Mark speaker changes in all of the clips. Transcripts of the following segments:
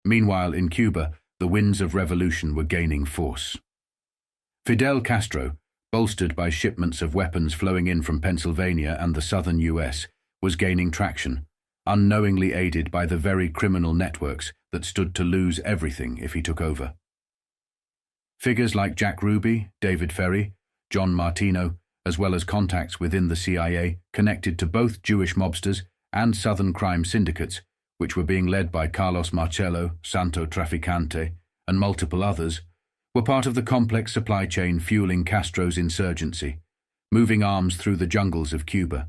Speaker 1: Meanwhile, in Cuba, the winds of revolution were gaining force. Fidel Castro, bolstered by shipments of weapons flowing in from Pennsylvania and the southern US, was gaining traction, unknowingly aided by the very criminal networks that stood to lose everything if he took over. Figures like Jack Ruby, David Ferry, John Martino, as well as contacts within the CIA, connected to both Jewish mobsters and southern crime syndicates, which were being led by Carlos Marcello, Santo Trafficante, and multiple others, were part of the complex supply chain fueling Castro's insurgency, moving arms through the jungles of Cuba.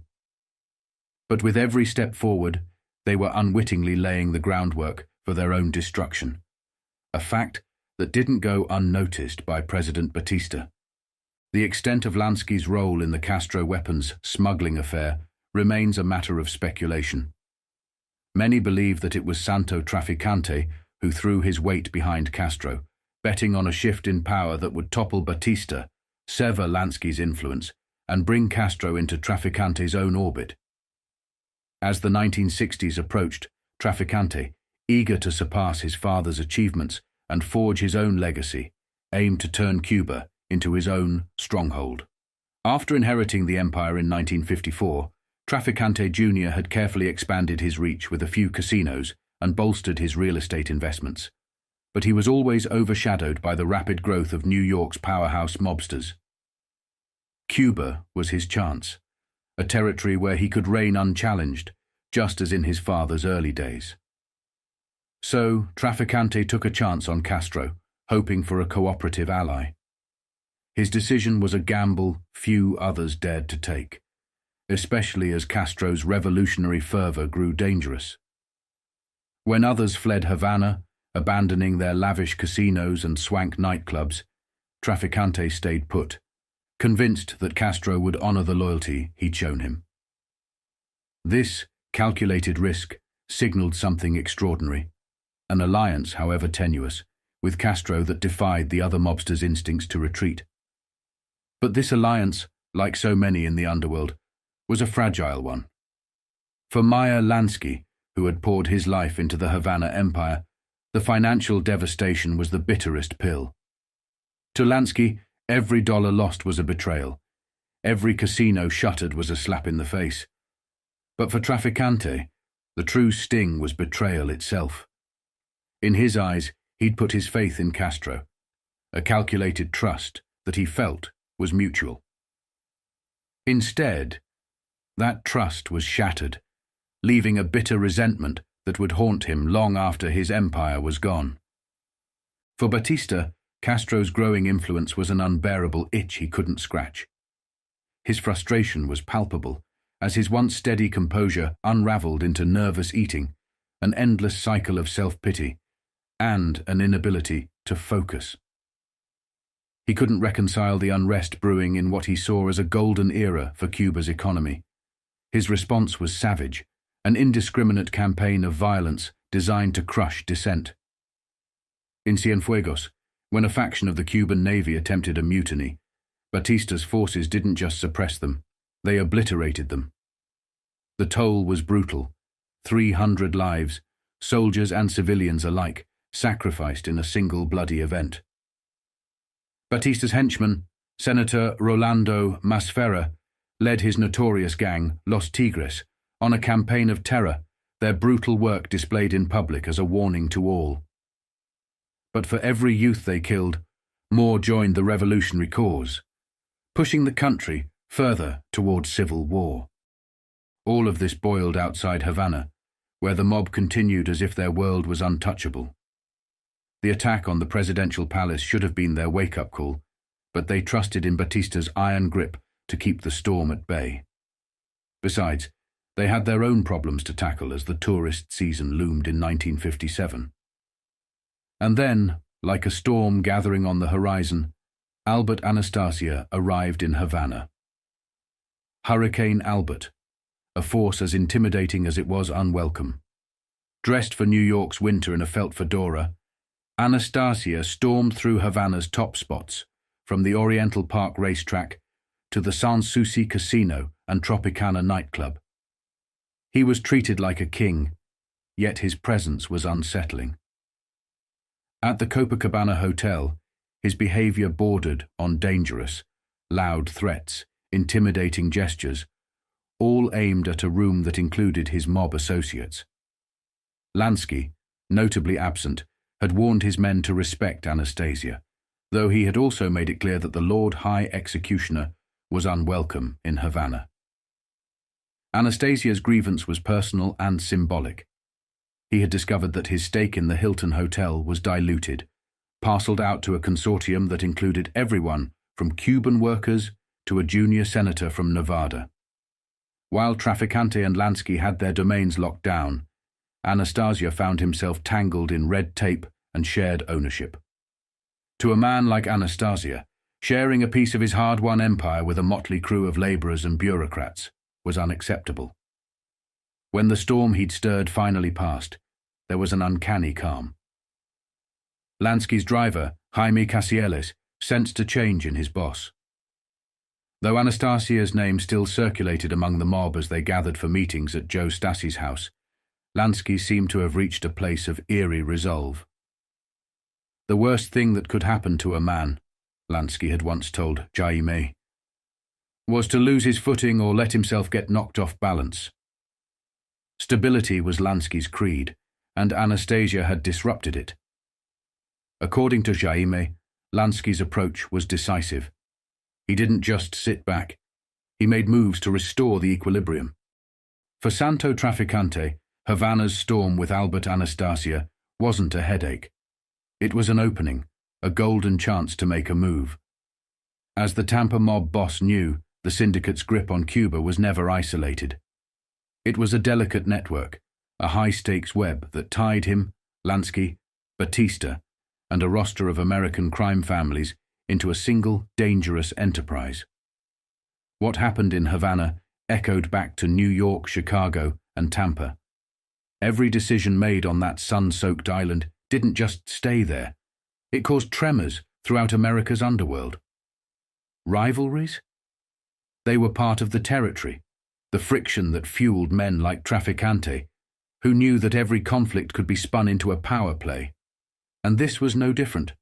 Speaker 1: But with every step forward, they were unwittingly laying the groundwork for their own destruction, a fact that didn't go unnoticed by President Batista. The extent of Lansky's role in the Castro weapons smuggling affair remains a matter of speculation. Many believe that it was Santo Trafficante who threw his weight behind Castro, betting on a shift in power that would topple Batista, sever Lansky's influence, and bring Castro into Trafficante's own orbit. As the 1960s approached, Trafficante, eager to surpass his father's achievements and forge his own legacy, aimed to turn Cuba into his own stronghold. After inheriting the empire in 1954, Trafficante Jr. had carefully expanded his reach with a few casinos and bolstered his real estate investments. But he was always overshadowed by the rapid growth of New York's powerhouse mobsters. Cuba was his chance, a territory where he could reign unchallenged, just as in his father's early days. So, Trafficante took a chance on Castro, hoping for a cooperative ally. His decision was a gamble few others dared to take, especially as Castro's revolutionary fervor grew dangerous. When others fled Havana, abandoning their lavish casinos and swank nightclubs, Trafficante stayed put, convinced that Castro would honor the loyalty he'd shown him. This calculated risk signaled something extraordinary, an alliance, however tenuous, with Castro that defied the other mobsters' instincts to retreat. But this alliance, like so many in the underworld, was a fragile one. For Meyer Lansky, who had poured his life into the Havana empire, the financial devastation was the bitterest pill. To Lansky, every dollar lost was a betrayal. Every casino shuttered was a slap in the face. But for Trafficante, the true sting was betrayal itself. In his eyes, he'd put his faith in Castro, a calculated trust that he felt was mutual. Instead, that trust was shattered, leaving a bitter resentment that would haunt him long after his empire was gone. For Batista, Castro's growing influence was an unbearable itch he couldn't scratch. His frustration was palpable, as his once steady composure unraveled into nervous eating, an endless cycle of self-pity, and an inability to focus. He couldn't reconcile the unrest brewing in what he saw as a golden era for Cuba's economy. His response was savage, an indiscriminate campaign of violence designed to crush dissent. In Cienfuegos, when a faction of the Cuban Navy attempted a mutiny, Batista's forces didn't just suppress them, they obliterated them. The toll was brutal. 300 lives, soldiers and civilians alike, sacrificed in a single bloody event. Batista's henchman, Senator Rolando Masferrer, led his notorious gang, Los Tigres, on a campaign of terror, their brutal work displayed in public as a warning to all. But for every youth they killed, more joined the revolutionary cause, pushing the country further towards civil war. All of this boiled outside Havana, where the mob continued as if their world was untouchable. The attack on the presidential palace should have been their wake-up call, but they trusted in Batista's iron grip to keep the storm at bay. Besides, they had their own problems to tackle as the tourist season loomed in 1957. And then, like a storm gathering on the horizon, Albert Anastasia arrived in Havana. Hurricane Albert, a force as intimidating as it was unwelcome. Dressed for New York's winter in a felt fedora, Anastasia stormed through Havana's top spots, from the Oriental Park racetrack to the Sans Souci Casino and Tropicana nightclub. He was treated like a king, yet his presence was unsettling. At the Copacabana Hotel, his behavior bordered on dangerous, loud threats, intimidating gestures, all aimed at a room that included his mob associates. Lansky, notably absent, had warned his men to respect Anastasia, though he had also made it clear that the Lord High Executioner was unwelcome in Havana. Anastasia's grievance was personal and symbolic. He had discovered that his stake in the Hilton Hotel was diluted, parceled out to a consortium that included everyone from Cuban workers to a junior senator from Nevada. While Trafficante and Lansky had their domains locked down, Anastasia found himself tangled in red tape and shared ownership. To a man like Anastasia, sharing a piece of his hard-won empire with a motley crew of laborers and bureaucrats was unacceptable. When the storm he'd stirred finally passed, there was an uncanny calm. Lansky's driver, Jaime Casieles, sensed a change in his boss. Though Anastasia's name still circulated among the mob as they gathered for meetings at Joe Stassi's house, Lansky seemed to have reached a place of eerie resolve. The worst thing that could happen to a man, Lansky had once told Jaime, was to lose his footing or let himself get knocked off balance. Stability was Lansky's creed, and Anastasia had disrupted it. According to Jaime, Lansky's approach was decisive. He didn't just sit back. He made moves to restore the equilibrium. For Santo Trafficante, Havana's storm with Albert Anastasia wasn't a headache. It was an opening, a golden chance to make a move. As the Tampa mob boss knew, the syndicate's grip on Cuba was never isolated. It was a delicate network, a high-stakes web that tied him, Lansky, Batista, and a roster of American crime families into a single, dangerous enterprise. What happened in Havana echoed back to New York, Chicago, and Tampa. Every decision made on that sun-soaked island didn't just stay there. It caused tremors throughout America's underworld. Rivalries? They were part of the territory, the friction that fueled men like Trafficante, who knew that every conflict could be spun into a power play. And this was no different.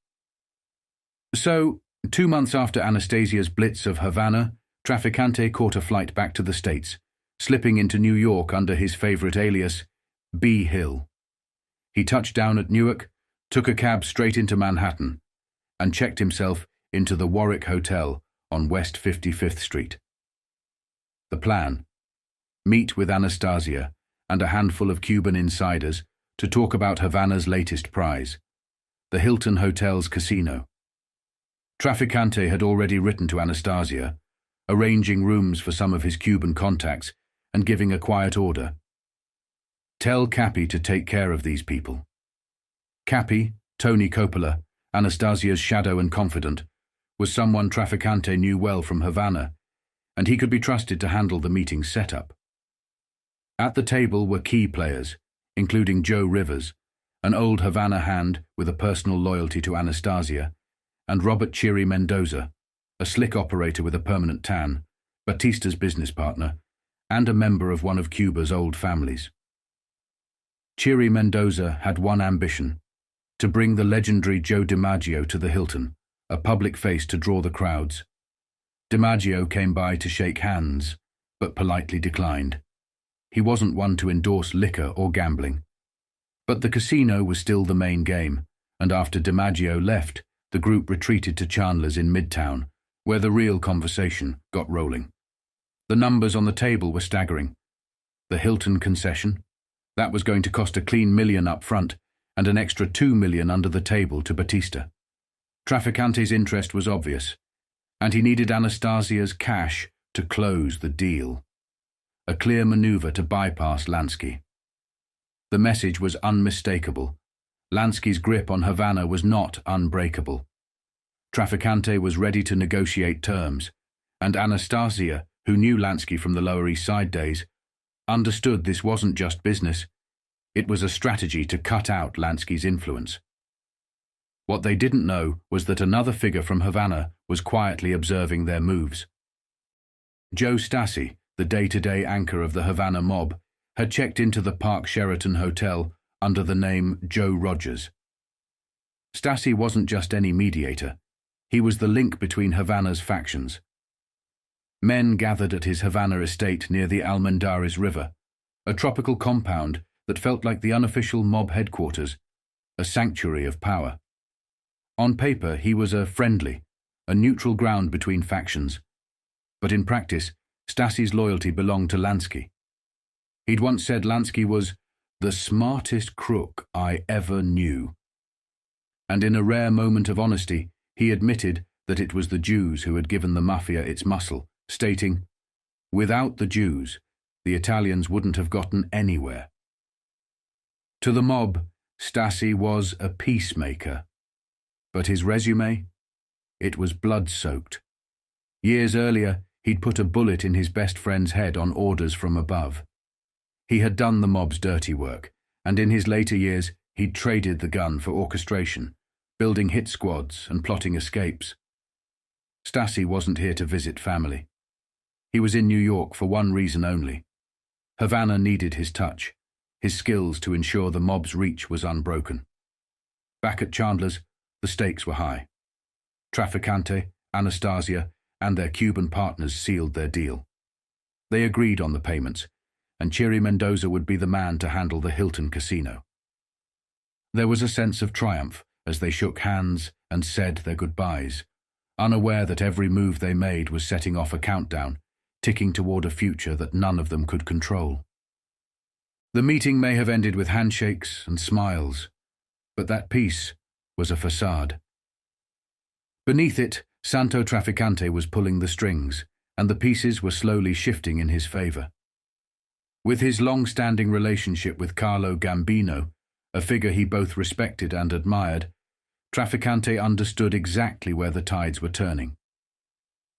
Speaker 1: So, 2 months after Anastasia's blitz of Havana, Trafficante caught a flight back to the States, slipping into New York under his favorite alias, B. Hill. He touched down at Newark, took a cab straight into Manhattan, and checked himself into the Warwick Hotel on West 55th Street. The plan: meet with Anastasia and a handful of Cuban insiders to talk about Havana's latest prize, the Hilton Hotel's casino. Trafficante had already written to Anastasia, arranging rooms for some of his Cuban contacts and giving a quiet order. Tell Cappy to take care of these people. Cappy, Tony Coppola, Anastasia's shadow and confidant, was someone Trafficante knew well from Havana, and he could be trusted to handle the meeting's setup. At the table were key players, including Joe Rivers, an old Havana hand with a personal loyalty to Anastasia, and Robert Chiri Mendoza, a slick operator with a permanent tan, Batista's business partner, and a member of one of Cuba's old families. Chiri Mendoza had one ambition: to bring the legendary Joe DiMaggio to the Hilton, a public face to draw the crowds. DiMaggio came by to shake hands, but politely declined. He wasn't one to endorse liquor or gambling. But the casino was still the main game, and after DiMaggio left, the group retreated to Chandler's in Midtown, where the real conversation got rolling. The numbers on the table were staggering. The Hilton concession, that was going to cost a clean $1 million up front and an extra $2 million under the table to Batista. Trafficante's interest was obvious, and he needed Anastasia's cash to close the deal. A clear maneuver to bypass Lansky. The message was unmistakable. Lansky's grip on Havana was not unbreakable. Trafficante was ready to negotiate terms, and Anastasia, who knew Lansky from the Lower East Side days, understood this wasn't just business. It was a strategy to cut out Lansky's influence. What they didn't know was that another figure from Havana was quietly observing their moves. Joe Stassi, the day-to-day anchor of the Havana mob, had checked into the Park Sheraton Hotel under the name Joe Rogers. Stasi wasn't just any mediator. He was the link between Havana's factions. Men gathered at his Havana estate near the Almendares River, a tropical compound that felt like the unofficial mob headquarters, a sanctuary of power. On paper, he was a neutral ground between factions. But in practice, Stasi's loyalty belonged to Lansky. He'd once said Lansky was the smartest crook I ever knew. And in a rare moment of honesty, he admitted that it was the Jews who had given the Mafia its muscle, stating, "Without the Jews, the Italians wouldn't have gotten anywhere." To the mob, Stasi was a peacemaker. But his resume? It was blood-soaked. Years earlier, he'd put a bullet in his best friend's head on orders from above. He had done the mob's dirty work, and in his later years, he'd traded the gun for orchestration, building hit squads and plotting escapes. Stasi wasn't here to visit family. He was in New York for one reason only. Havana needed his touch, his skills to ensure the mob's reach was unbroken. Back at Chandler's, the stakes were high. Trafficante, Anastasia, and their Cuban partners sealed their deal. They agreed on the payments, and Chiri Mendoza would be the man to handle the Hilton Casino. There was a sense of triumph as they shook hands and said their goodbyes, unaware that every move they made was setting off a countdown, ticking toward a future that none of them could control. The meeting may have ended with handshakes and smiles, but that peace was a facade. Beneath it, Santo Trafficante was pulling the strings, and the pieces were slowly shifting in his favor. With his long-standing relationship with Carlo Gambino, a figure he both respected and admired, Trafficante understood exactly where the tides were turning.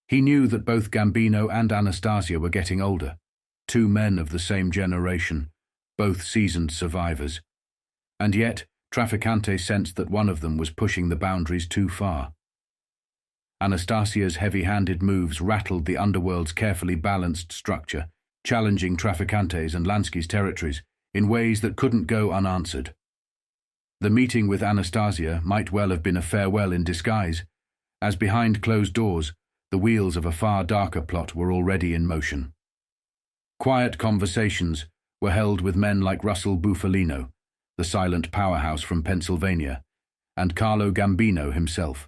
Speaker 1: He knew that both Gambino and Anastasia were getting older, two men of the same generation, both seasoned survivors. And yet, Trafficante sensed that one of them was pushing the boundaries too far. Anastasia's heavy-handed moves rattled the underworld's carefully balanced structure, challenging Trafficante's and Lansky's territories in ways that couldn't go unanswered. The meeting with Anastasia might well have been a farewell in disguise, as behind closed doors, the wheels of a far darker plot were already in motion. Quiet conversations were held with men like Russell Bufalino, the silent powerhouse from Pennsylvania, and Carlo Gambino himself.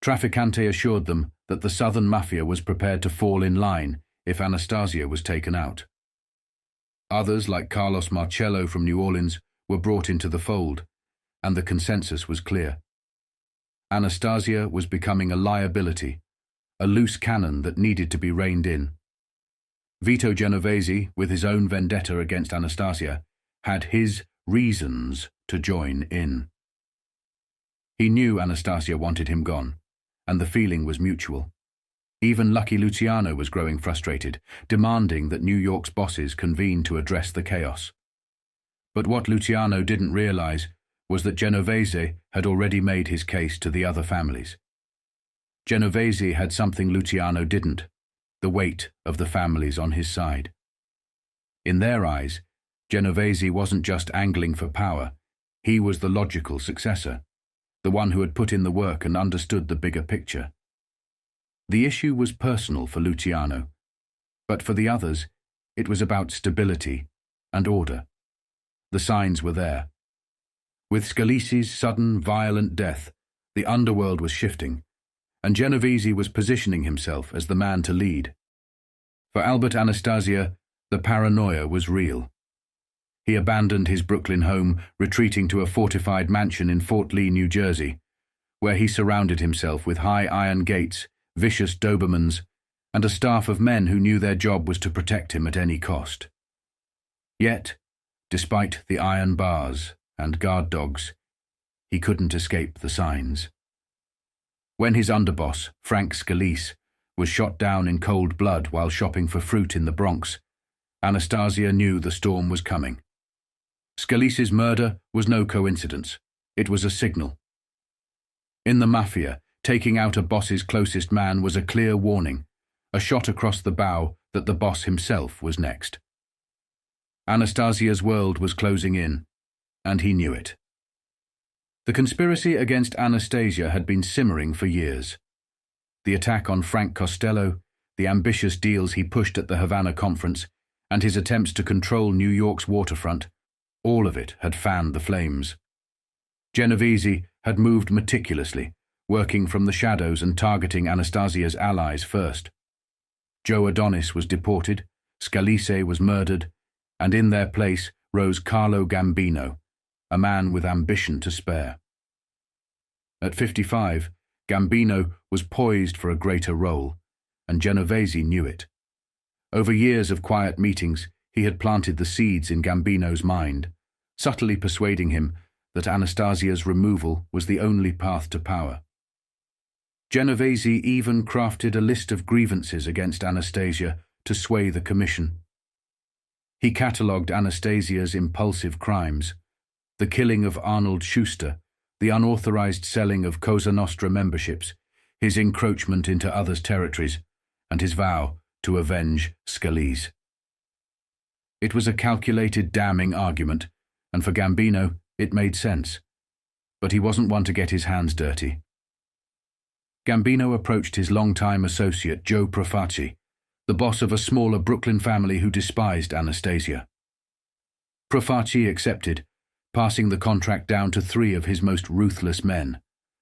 Speaker 1: Trafficante assured them that the Southern Mafia was prepared to fall in line if Anastasia was taken out. Others, like Carlos Marcello from New Orleans, were brought into the fold, and the consensus was clear. Anastasia was becoming a liability, a loose cannon that needed to be reined in. Vito Genovese, with his own vendetta against Anastasia, had his reasons to join in. He knew Anastasia wanted him gone, and the feeling was mutual. Even Lucky Luciano was growing frustrated, demanding that New York's bosses convene to address the chaos. But what Luciano didn't realize was that Genovese had already made his case to the other families. Genovese had something Luciano didn't, the weight of the families on his side. In their eyes, Genovese wasn't just angling for power, he was the logical successor, the one who had put in the work and understood the bigger picture. The issue was personal for Luciano, but for the others, it was about stability and order. The signs were there. With Scalise's sudden, violent death, the underworld was shifting, and Genovese was positioning himself as the man to lead. For Albert Anastasia, the paranoia was real. He abandoned his Brooklyn home, retreating to a fortified mansion in Fort Lee, New Jersey, where he surrounded himself with high iron gates, vicious Dobermans, and a staff of men who knew their job was to protect him at any cost. Yet, despite the iron bars and guard dogs, he couldn't escape the signs. When his underboss, Frank Scalise, was shot down in cold blood while shopping for fruit in the Bronx, Anastasia knew the storm was coming. Scalise's murder was no coincidence. It was a signal. In the Mafia, taking out a boss's closest man was a clear warning, a shot across the bow that the boss himself was next. Anastasia's world was closing in, and he knew it. The conspiracy against Anastasia had been simmering for years. The attack on Frank Costello, the ambitious deals he pushed at the Havana conference, and his attempts to control New York's waterfront, all of it had fanned the flames. Genovese had moved meticulously, working from the shadows and targeting Anastasia's allies first. Joe Adonis was deported, Scalise was murdered, and in their place rose Carlo Gambino, a man with ambition to spare. At 55, Gambino was poised for a greater role, and Genovese knew it. Over years of quiet meetings, he had planted the seeds in Gambino's mind, subtly persuading him that Anastasia's removal was the only path to power. Genovese even crafted a list of grievances against Anastasia to sway the commission. He catalogued Anastasia's impulsive crimes, the killing of Arnold Schuster, the unauthorized selling of Cosa Nostra memberships, his encroachment into others' territories, and his vow to avenge Scalise. It was a calculated, damning argument, and for Gambino it made sense. But he wasn't one to get his hands dirty. Gambino approached his longtime associate Joe Profaci, the boss of a smaller Brooklyn family who despised Anastasia. Profaci accepted, passing the contract down to 3 of his most ruthless men,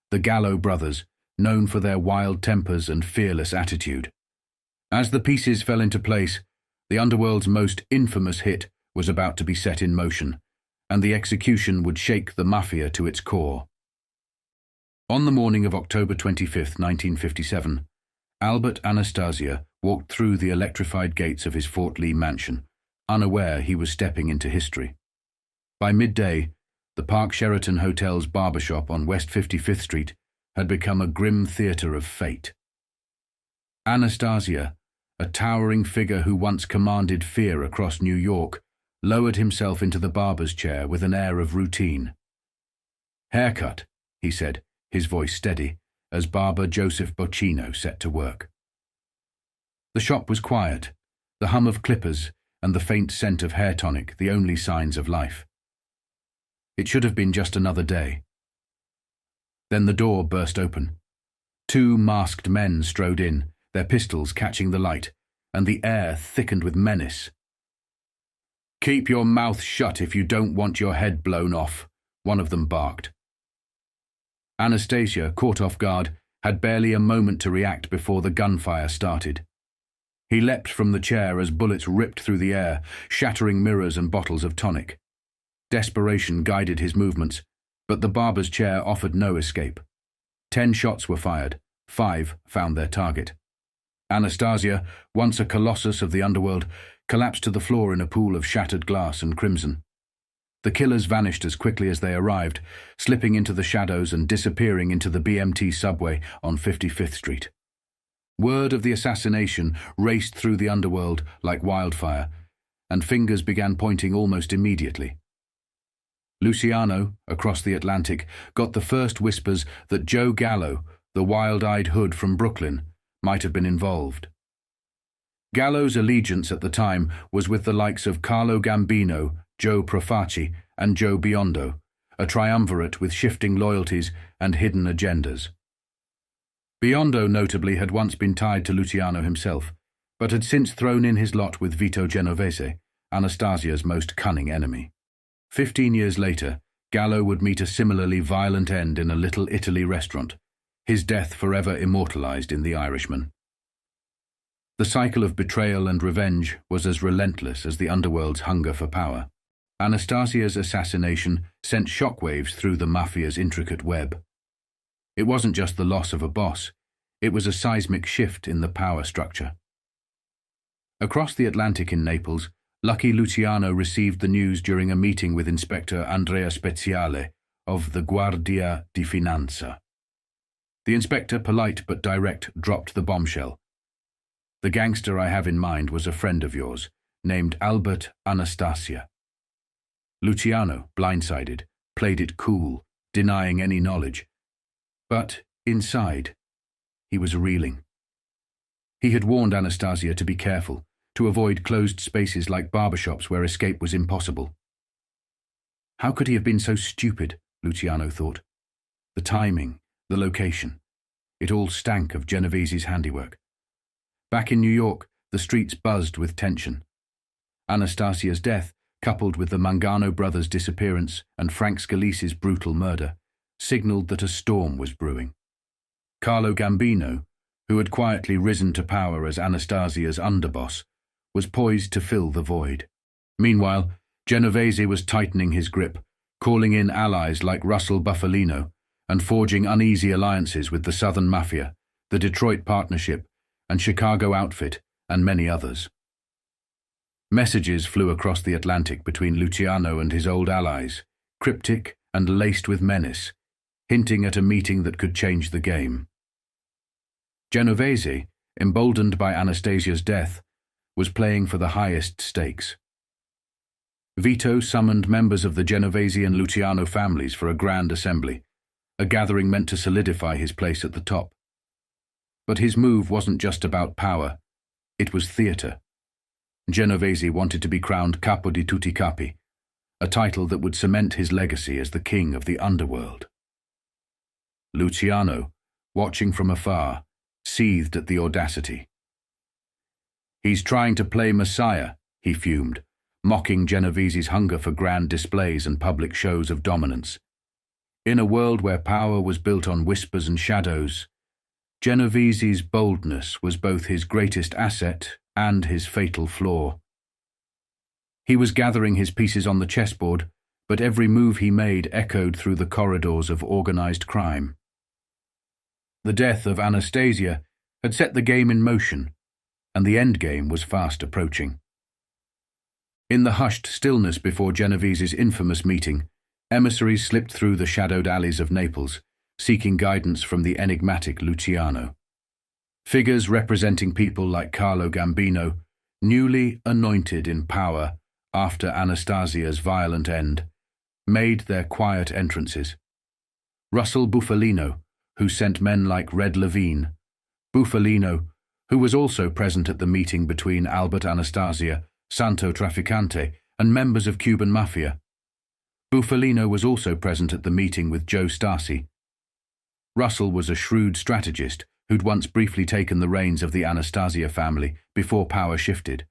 Speaker 1: the Gallo brothers, known for their wild tempers and fearless attitude. As the pieces fell into place, the underworld's most infamous hit was about to be set in motion, and the execution would shake the Mafia to its core. On the morning of October 25, 1957, Albert Anastasia walked through the electrified gates of his Fort Lee mansion, unaware he was stepping into history. By midday, the Park Sheraton Hotel's barbershop on West 55th Street had become a grim theater of fate. Anastasia, a towering figure who once commanded fear across New York, lowered himself into the barber's chair with an air of routine. "Haircut," he said, his voice steady, as barber Joseph Bocchino set to work. The shop was quiet, the hum of clippers and the faint scent of hair tonic the only signs of life. It should have been just another day. Then the door burst open. 2 masked men strode in, their pistols catching the light, and the air thickened with menace. "Keep your mouth shut if you don't want your head blown off," one of them barked. Anastasia, caught off guard, had barely a moment to react before the gunfire started. He leapt from the chair as bullets ripped through the air, shattering mirrors and bottles of tonic. Desperation guided his movements, but the barber's chair offered no escape. 10 shots were fired, 5 found their target. Anastasia, once a colossus of the underworld, collapsed to the floor in a pool of shattered glass and crimson. The killers vanished as quickly as they arrived, slipping into the shadows and disappearing into the BMT subway on 55th Street. Word of the assassination raced through the underworld like wildfire, and fingers began pointing almost immediately. Luciano, across the Atlantic, got the first whispers that Joe Gallo, the wild-eyed hood from Brooklyn, might have been involved. Gallo's allegiance at the time was with the likes of Carlo Gambino, Joe Profaci, and Joe Biondo, a triumvirate with shifting loyalties and hidden agendas. Biondo notably had once been tied to Luciano himself, but had since thrown in his lot with Vito Genovese, Anastasia's most cunning enemy. 15 years later, Gallo would meet a similarly violent end in a Little Italy restaurant, his death forever immortalized in The Irishman. The cycle of betrayal and revenge was as relentless as the underworld's hunger for power. Anastasia's assassination sent shockwaves through the Mafia's intricate web. It wasn't just the loss of a boss, it was a seismic shift in the power structure. Across the Atlantic in Naples, Lucky Luciano received the news during a meeting with Inspector Andrea Speziale of the Guardia di Finanza. The inspector, polite but direct, dropped the bombshell. "The gangster I have in mind was a friend of yours, named Albert Anastasia." Luciano, blindsided, played it cool, denying any knowledge. But, inside, he was reeling. He had warned Anastasia to be careful, to avoid closed spaces like barbershops where escape was impossible. How could he have been so stupid, Luciano thought. the timing, the location. It all stank of Genovese's handiwork. Back in New York, the streets buzzed with tension. Anastasia's death, coupled with the Mangano brothers' disappearance and Frank Scalise's brutal murder, signaled that a storm was brewing. Carlo Gambino, who had quietly risen to power as Anastasia's underboss, was poised to fill the void. Meanwhile, Genovese was tightening his grip, calling in allies like Russell Bufalino, and forging uneasy alliances with the Southern Mafia, the Detroit Partnership, and Chicago Outfit, and many others. Messages flew across the Atlantic between Luciano and his old allies, cryptic and laced with menace, hinting at a meeting that could change the game. Genovese, emboldened by Anastasia's death, was playing for the highest stakes. Vito summoned members of the Genovese and Luciano families for a grand assembly, a gathering meant to solidify his place at the top. But his move wasn't just about power, it was theatre. Genovese wanted to be crowned Capo di Tutti Capi, a title that would cement his legacy as the king of the underworld. Luciano, watching from afar, seethed at the audacity. "He's trying to play Messiah," he fumed, mocking Genovese's hunger for grand displays and public shows of dominance. In a world where power was built on whispers and shadows, Genovese's boldness was both his greatest asset and his fatal flaw. He was gathering his pieces on the chessboard, but every move he made echoed through the corridors of organized crime. The death of Anastasia had set the game in motion, and the endgame was fast approaching. In the hushed stillness before Genovese's infamous meeting, emissaries slipped through the shadowed alleys of Naples, seeking guidance from the enigmatic Luciano. Figures representing people like Carlo Gambino, newly anointed in power after Anastasia's violent end, made their quiet entrances. Russell Bufalino, who sent men like Red Levine. Bufalino, who was also present at the meeting between Albert Anastasia, Santo Trafficante, and members of Cuban Mafia. Bufalino was also present at the meeting with Joe Stasi. Russell was a shrewd strategist who'd once briefly taken the reins of the Anastasia family before power shifted,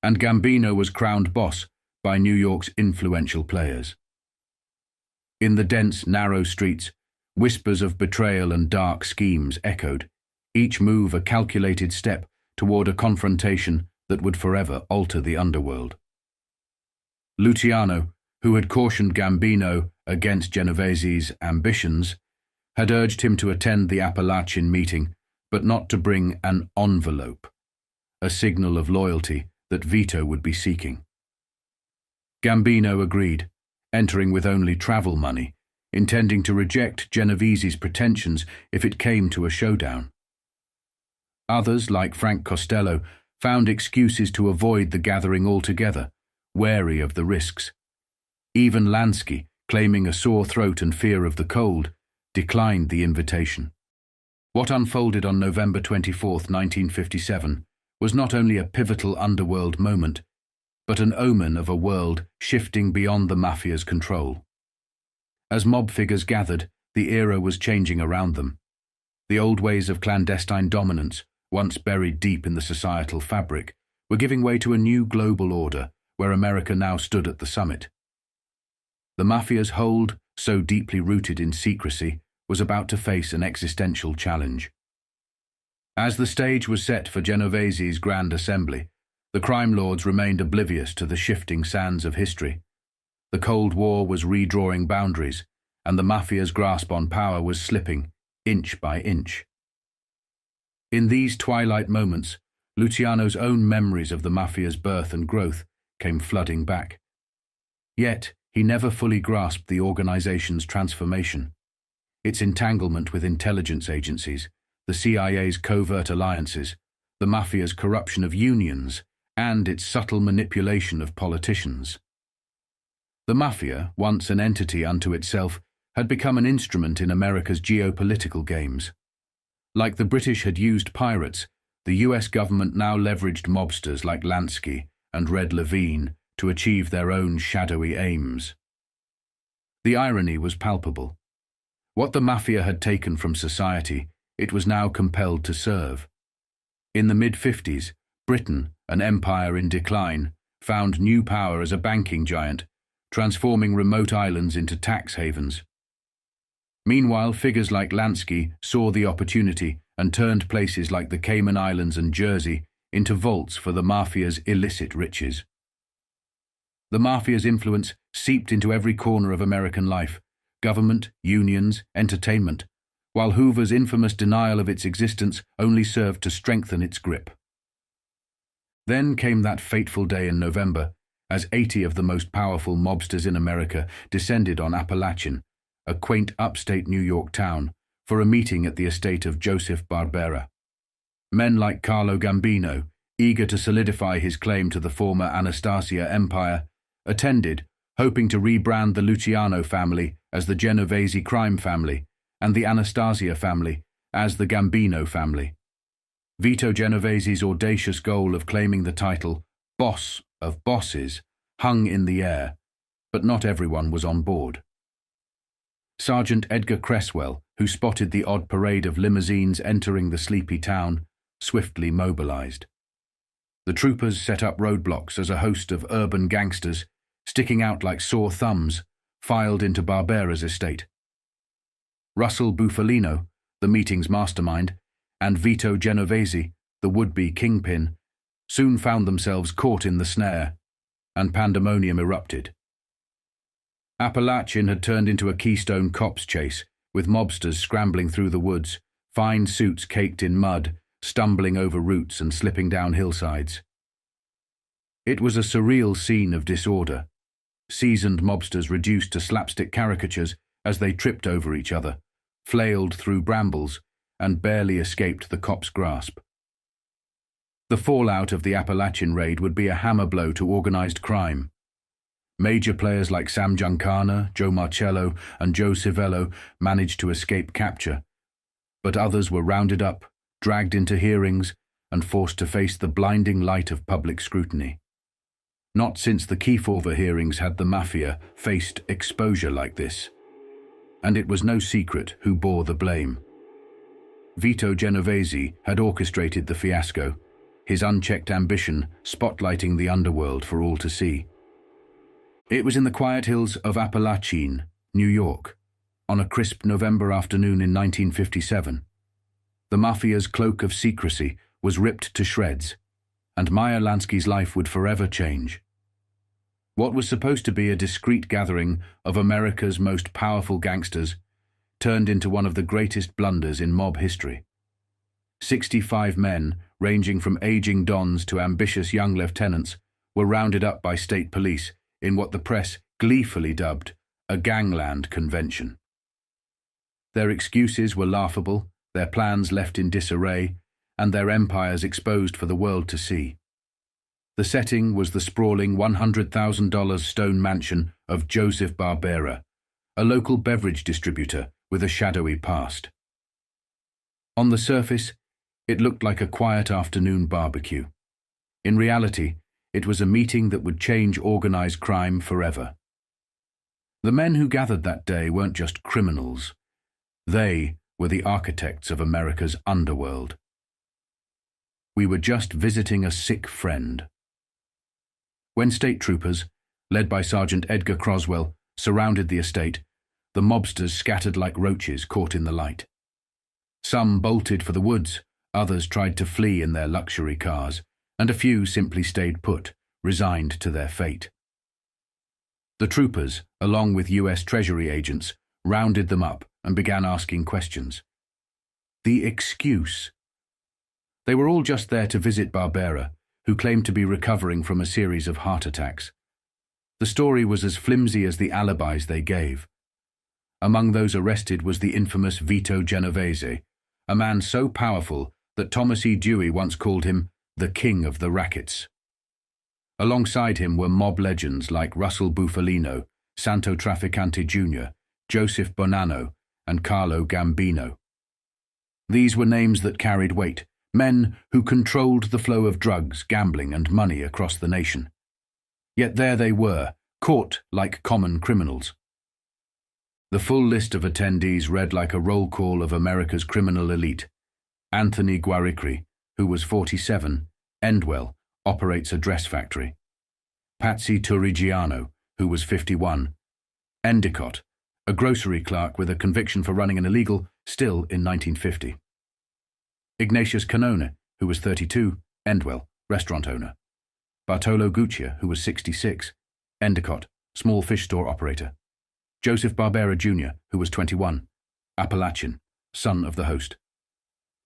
Speaker 1: and Gambino was crowned boss by New York's influential players. In the dense, narrow streets, whispers of betrayal and dark schemes echoed, each move a calculated step toward a confrontation that would forever alter the underworld. Luciano, who had cautioned Gambino against Genovese's ambitions, had urged him to attend the Appalachian meeting, but not to bring an envelope, a signal of loyalty that Vito would be seeking. Gambino agreed, entering with only travel money, intending to reject Genovese's pretensions if it came to a showdown. Others, like Frank Costello, found excuses to avoid the gathering altogether, wary of the risks. Even Lansky, claiming a sore throat and fear of the cold, declined the invitation. What unfolded on November 24, 1957, was not only a pivotal underworld moment, but an omen of a world shifting beyond the Mafia's control. As mob figures gathered, the era was changing around them. The old ways of clandestine dominance, once buried deep in the societal fabric, were giving way to a new global order where America now stood at the summit. The Mafia's hold, so deeply rooted in secrecy, was about to face an existential challenge. As the stage was set for Genovese's grand assembly, the crime lords remained oblivious to the shifting sands of history. The Cold War was redrawing boundaries, and the Mafia's grasp on power was slipping, inch by inch. In these twilight moments, Luciano's own memories of the Mafia's birth and growth came flooding back. Yet, he never fully grasped the organization's transformation. Its entanglement with intelligence agencies, the CIA's covert alliances, the Mafia's corruption of unions, and its subtle manipulation of politicians. The Mafia, once an entity unto itself, had become an instrument in America's geopolitical games. Like the British had used pirates, the US government now leveraged mobsters like Lansky and Red Levine to achieve their own shadowy aims. The irony was palpable. What the Mafia had taken from society, it was now compelled to serve. In the mid-50s, Britain, an empire in decline, found new power as a banking giant, transforming remote islands into tax havens. Meanwhile, figures like Lansky saw the opportunity and turned places like the Cayman Islands and Jersey into vaults for the Mafia's illicit riches. The Mafia's influence seeped into every corner of American life, government, unions, entertainment, while Hoover's infamous denial of its existence only served to strengthen its grip. Then came that fateful day in November, as 80 of the most powerful mobsters in America descended on Appalachian, a quaint upstate New York town, for a meeting at the estate of Joseph Barbera. Men like Carlo Gambino, eager to solidify his claim to the former Anastasia empire, attended, hoping to rebrand the Luciano family as the Genovese crime family and the Anastasia family as the Gambino family. Vito Genovese's audacious goal of claiming the title Boss of Bosses hung in the air, but not everyone was on board. Sergeant Edgar Cresswell, who spotted the odd parade of limousines entering the sleepy town, swiftly mobilized. The troopers set up roadblocks as a host of urban gangsters, sticking out like sore thumbs, filed into Barbera's estate. Russell Bufalino, the meeting's mastermind, and Vito Genovese, the would-be kingpin, soon found themselves caught in the snare, and pandemonium erupted. Appalachian had turned into a Keystone Cops chase, with mobsters scrambling through the woods, fine suits caked in mud, stumbling over roots and slipping down hillsides. It was a surreal scene of disorder, seasoned mobsters reduced to slapstick caricatures as they tripped over each other, flailed through brambles, and barely escaped the cops' grasp. The fallout of the Appalachian raid would be a hammer blow to organized crime. Major players like Sam Giancana, Joe Marcello, and Joe Civello managed to escape capture, but others were rounded up, dragged into hearings, and forced to face the blinding light of public scrutiny. Not since the Kefauver hearings had the Mafia faced exposure like this, and it was no secret who bore the blame. Vito Genovese had orchestrated the fiasco, his unchecked ambition spotlighting the underworld for all to see. It was in the quiet hills of Appalachian, New York, on a crisp November afternoon in 1957. The Mafia's cloak of secrecy was ripped to shreds, and Meyer Lansky's life would forever change. What was supposed to be a discreet gathering of America's most powerful gangsters turned into one of the greatest blunders in mob history. 65 men, ranging from aging dons to ambitious young lieutenants, were rounded up by state police in what the press gleefully dubbed a gangland convention. Their excuses were laughable, their plans left in disarray, and their empires exposed for the world to see. The setting was the sprawling $100,000 stone mansion of Joseph Barbera, a local beverage distributor with a shadowy past. On the surface, it looked like a quiet afternoon barbecue. In reality, it was a meeting that would change organized crime forever. The men who gathered that day weren't just criminals. They were the architects of America's underworld. We were just visiting a sick friend. When state troopers, led by Sergeant Edgar Croswell, surrounded the estate, the mobsters scattered like roaches caught in the light. Some bolted for the woods, others tried to flee in their luxury cars, and a few simply stayed put, resigned to their fate. The troopers, along with U.S. Treasury agents, rounded them up and began asking questions. The excuse. They were all just there to visit Barbera, who claimed to be recovering from a series of heart attacks. The story was as flimsy as the alibis they gave. Among those arrested was the infamous Vito Genovese, a man so powerful that Thomas E. Dewey once called him the king of the rackets. Alongside him were mob legends like Russell Bufalino, Santo Trafficante Jr., Joseph Bonanno, and Carlo Gambino. These were names that carried weight, men who controlled the flow of drugs, gambling, and money across the nation. Yet there they were, caught like common criminals. The full list of attendees read like a roll call of America's criminal elite. Anthony Guaricri, who was 47, Endwell, operates a dress factory. Patsy Turigiano, who was 51, Endicott, a grocery clerk with a conviction for running an illegal, still in 1950. Ignatius Canone, who was 32, Endwell, restaurant owner. Bartolo Guccia, who was 66, Endicott, small fish store operator. Joseph Barbera Jr., who was 21, Appalachian, son of the host.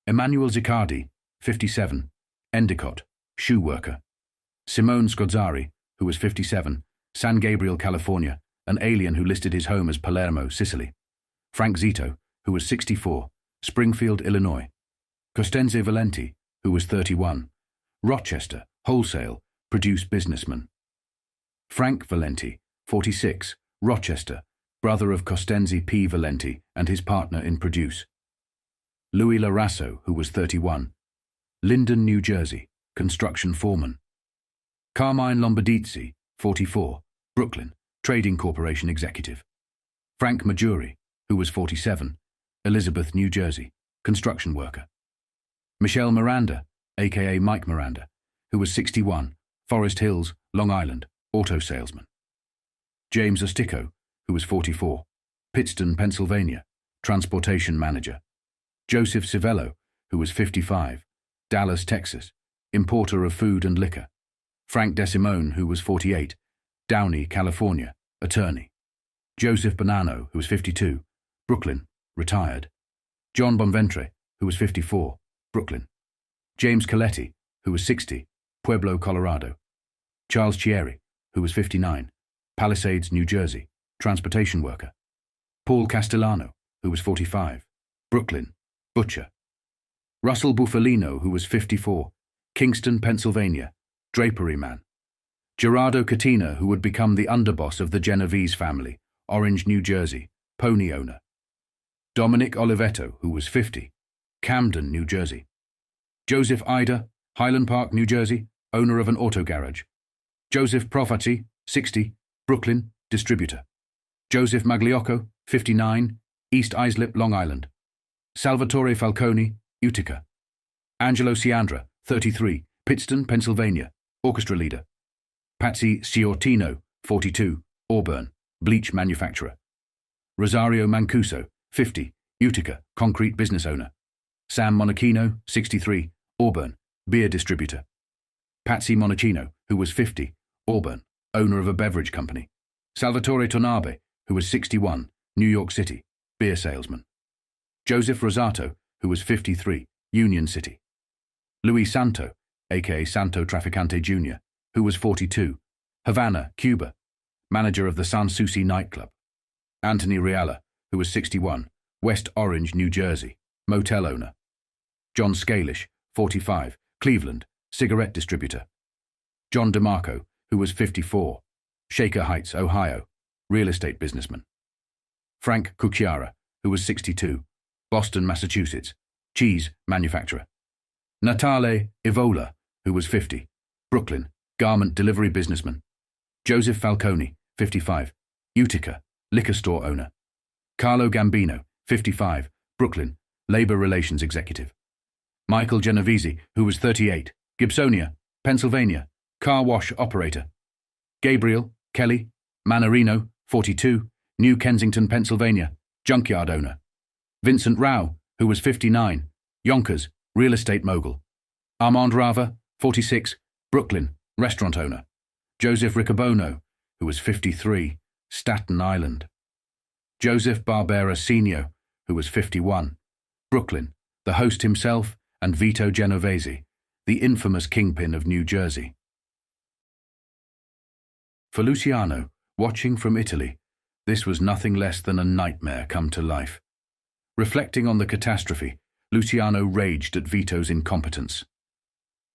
Speaker 1: Emmanuel Ziccardi, 57, Endicott, shoe worker. Simone Scozzari, who was 57, San Gabriel, California, an alien who listed his home as Palermo, Sicily. Frank Zito, who was 64, Springfield, Illinois. Costenze Valenti, who was 31, Rochester, wholesale, produce businessman. Frank Valenti, 46, Rochester, brother of Costenze P. Valenti and his partner in produce. Louis Larasso, who was 31, Linden, New Jersey, construction foreman. Carmine Lombardizzi, 44, Brooklyn, trading corporation executive. Frank Maggiore, who was 47, Elizabeth, New Jersey, construction worker. Michelle Miranda, aka Mike Miranda, who was 61, Forest Hills, Long Island, auto salesman. James Ostico, who was 44, Pittston, Pennsylvania, transportation manager. Joseph Civello, who was 55, Dallas, Texas, importer of food and liquor. Frank DeSimone, who was 48, Downey, California, attorney. Joseph Bonanno, who was 52, Brooklyn, retired. John Bonventre, who was 54, Brooklyn. James Coletti, who was 60, Pueblo, Colorado. Charles Chieri, who was 59, Palisades, New Jersey, transportation worker. Paul Castellano, who was 45, Brooklyn, butcher. Russell Bufalino, who was 54, Kingston, Pennsylvania, drapery man. Gerardo Cattina, who would become the underboss of the Genovese family, Orange, New Jersey, pony owner. Dominic Olivetto, who was 50, Camden, New Jersey. Joseph Ida, Highland Park, New Jersey, owner of an auto garage. Joseph Profati, 60, Brooklyn, distributor. Joseph Magliocco, 59, East Islip, Long Island. Salvatore Falcone, Utica. Angelo Ciandra, 33, Pittston, Pennsylvania, orchestra leader. Patsy Ciortino, 42, Auburn, bleach manufacturer. Rosario Mancuso, 50, Utica, concrete business owner. Sam Monachino, 63, Auburn, beer distributor. Patsy Monachino, who was 50, Auburn, owner of a beverage company. Salvatore Tonabe, who was 61, New York City, beer salesman. Joseph Rosato, who was 53, Union City. Luis Santo, aka Santo Trafficante Jr., who was 42, Havana, Cuba, manager of the San Souci nightclub. Anthony Reala, who was 61, West Orange, New Jersey, motel owner. John Scalish, 45, Cleveland, cigarette distributor. John DeMarco, who was 54, Shaker Heights, Ohio, real estate businessman. Frank Cucchiara, who was 62, Boston, Massachusetts, cheese manufacturer. Natale Ivola, who was 50, Brooklyn, garment delivery businessman. Joseph Falcone, 55, Utica, liquor store owner. Carlo Gambino, 55, Brooklyn, labor relations executive. Michael Genovese, who was 38, Gibsonia, Pennsylvania, car wash operator. Gabriel Kelly Manarino, 42, New Kensington, Pennsylvania, junkyard owner. Vincent Rao, who was 59, Yonkers, real estate mogul. Armand Rava, 46, Brooklyn, restaurant owner. Joseph Riccobono, who was 53, Staten Island. Joseph Barbera Sr., who was 51, Brooklyn, the host himself, and Vito Genovese, the infamous kingpin of New Jersey. For Luciano, watching from Italy, this was nothing less than a nightmare come to life. Reflecting on the catastrophe, Luciano raged at Vito's incompetence.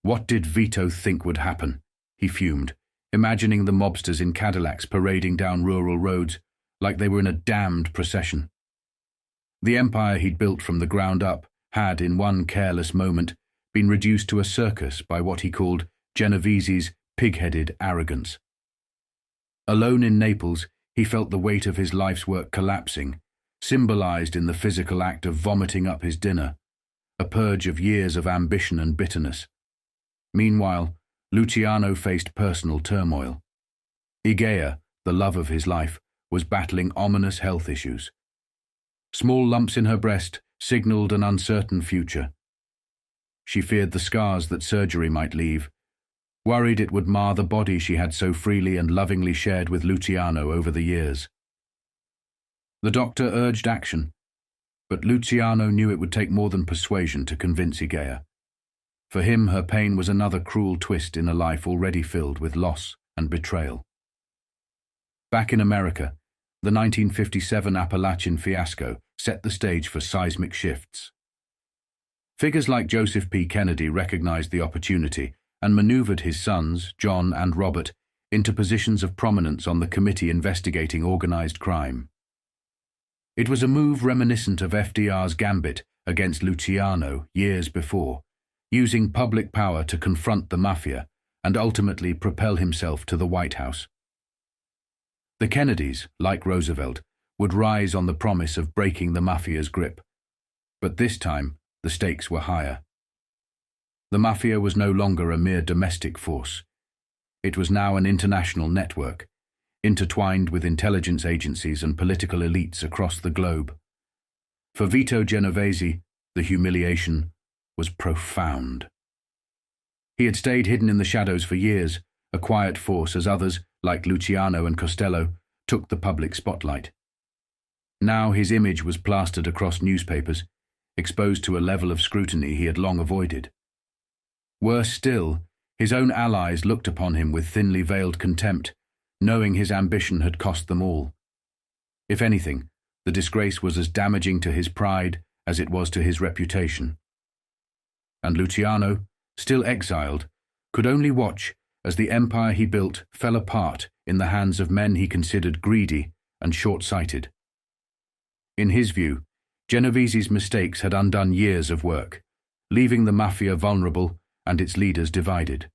Speaker 1: What did Vito think would happen? He fumed, imagining the mobsters in Cadillacs parading down rural roads like they were in a damned procession. The empire he'd built from the ground up had, in one careless moment, been reduced to a circus by what he called Genovese's pig-headed arrogance. Alone in Naples, He felt the weight of his life's work collapsing, symbolized in the physical act of vomiting up his dinner, a purge of years of ambition and bitterness. Meanwhile, Luciano faced personal turmoil. Igea, the love of his life, was battling ominous health issues. Small lumps in her breast signaled an uncertain future. She feared the scars that surgery might leave, worried it would mar the body she had so freely and lovingly shared with Luciano over the years. The doctor urged action, but Luciano knew it would take more than persuasion to convince Igea. For him, her pain was another cruel twist in a life already filled with loss and betrayal. Back in America, the 1957 Appalachian fiasco set the stage for seismic shifts. Figures like Joseph P. Kennedy recognized the opportunity and maneuvered his sons, John and Robert, into positions of prominence on the committee investigating organized crime. It was a move reminiscent of FDR's gambit against Luciano years before, using public power to confront the Mafia and ultimately propel himself to the White House. The Kennedys, like Roosevelt, would rise on the promise of breaking the Mafia's grip. But this time, the stakes were higher. The Mafia was no longer a mere domestic force. It was now an international network, intertwined with intelligence agencies and political elites across the globe. For Vito Genovese, the humiliation was profound. He had stayed hidden in the shadows for years, a quiet force as others, like Luciano and Costello, took the public spotlight. Now his image was plastered across newspapers, exposed to a level of scrutiny he had long avoided. Worse still, his own allies looked upon him with thinly veiled contempt, knowing his ambition had cost them all. If anything, the disgrace was as damaging to his pride as it was to his reputation. And Luciano, still exiled, could only watch as the empire he built fell apart in the hands of men he considered greedy and short-sighted. In his view, Genovese's mistakes had undone years of work, leaving the Mafia vulnerable and its leaders divided.